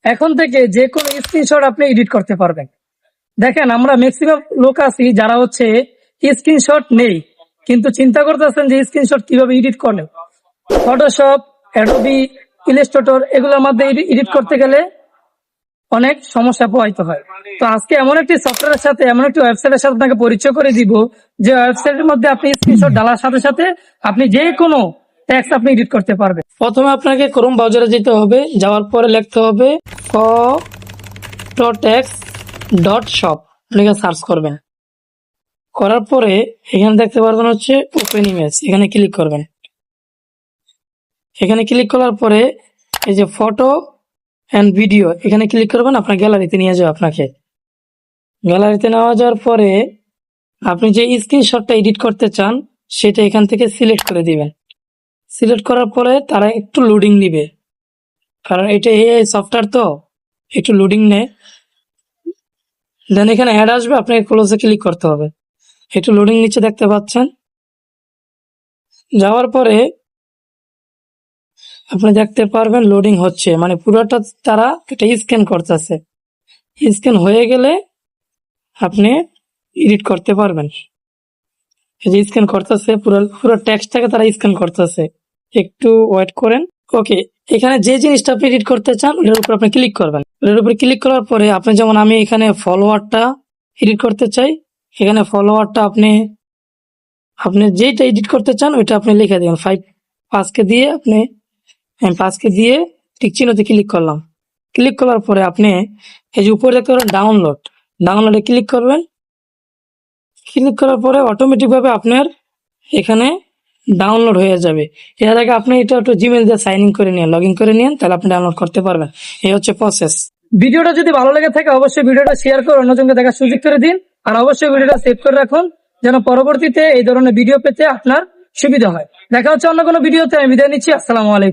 এখন থেকে যে কোনো স্ক্রিনশট আপনি এডিট করতে পারবেন। দেখেন আমরা ম্যাক্সিমাম লোক আছি যারা হচ্ছে স্ক্রিনশট নেই, কিন্তু চিন্তা করতেছেন যে স্ক্রিনশট কিভাবে এডিট করলে। ফটোশপ, অ্যাডোবি, ইলাস্ট্রেটর এগুলোর মধ্যে এডিট করতে গেলে অনেক সমস্যা পোহাইতে হয়। তো আজকে এমন একটি সফটওয়্যারের সাথে, এমন একটি ওয়েবসাইটের সাথে আপনাকে পরিচয় করে দিব, যে ওয়েবসাইটের মধ্যে আপনি স্ক্রিনশট ডালার সাথে সাথে আপনি যে কোনো টেক্সট আপনি এডিট করতে পারবেন। প্রথমে আপনাকে ক্রোম ব্রাউজারে যেতে হবে, যাওয়ার পরে লিখতে হবে phototext.shop, লিখে সার্চ করবেন। করার পরে এখানে দেখতে পারবেন হচ্ছে ওপেন ইমেজ, এখানে ক্লিক করবেন। এখানে ক্লিক করার পরে এই যে ফটো এন্ড ভিডিও, এখানে ক্লিক করবেন, আপনার গ্যালারিতে নিয়ে যাবে। আপনাকে গ্যালারিতে নেওয়া যাওয়ার পরে আপনি যে স্ক্রিনশটটা এডিট করতে চান সেটা এখান থেকে সিলেক্ট করে দিবেন। সিলেক্ট করার পরে তারা একটু লোডিং নিবে, কারণ এটা এই সফটওয়্যার তো একটু লোডিং নেয়। দেন এখানে অ্যাড আসবে, আপনাকে ক্লোজে ক্লিক করতে হবে। একটু লোডিং নিচে দেখতে পাচ্ছেন। যাওয়ার পরে আপনি দেখতে পারবেন লোডিং হচ্ছে, মানে পুরোটা তারা এটা স্ক্যান করতেছে। স্ক্যান হয়ে গেলে আপনি এডিট করতে পারবেন। এই যে স্ক্যান করতেছে, পুরো টেক্সটটাকে তারা স্ক্যান করতেছে, একটু ওয়েট করেন। ওকে, এখানে যে জিনিসটা আপনি এডিট করতে চান ওটার উপর আপনি ক্লিক করবেন। ওটার উপর ক্লিক করার পরে আপনি, যেমন আমি এখানে ফলোয়ারটা এডিট করতে চাই, এখানে ফলোয়ারটা আপনি যেটা এডিট করতে চান ওইটা আপনি লিখে দিবেন। 5কে দিয়ে আপনি 5কে দিয়ে টিক চিহ্নতে ক্লিক করলাম। ক্লিক করার পরে আপনি এই যে উপরে দেখতে পারেন ডাউনলোডে ক্লিক করবেন। ক্লিক করার পরে অটোমেটিক ভাবে আপনার এখানে ডাউনলোড হয়ে যাবে। এর আগে আপনি এটা একটু জিমেল দিয়ে সাইন ইন করে নিন, লগ ইন করে নিন, তাহলে আপনি ডাউনলোড করতে পারবেন। এই হচ্ছে প্রসেস। ভিডিওটা যদি ভালো লেগে থাকে অবশ্যই ভিডিওটা শেয়ার করে অন্যজনকে দেখার সুযোগ করে দিন, আর অবশ্যই ভিডিওটা সেভ করে রাখুন, যেন পরবর্তীতে এই ধরনের ভিডিও পেতে আপনার সুবিধা হয়। দেখা হচ্ছে অন্য কোনো ভিডিওতে। আমি বিদায় নিচ্ছি। আসসালামু আলাইকুম।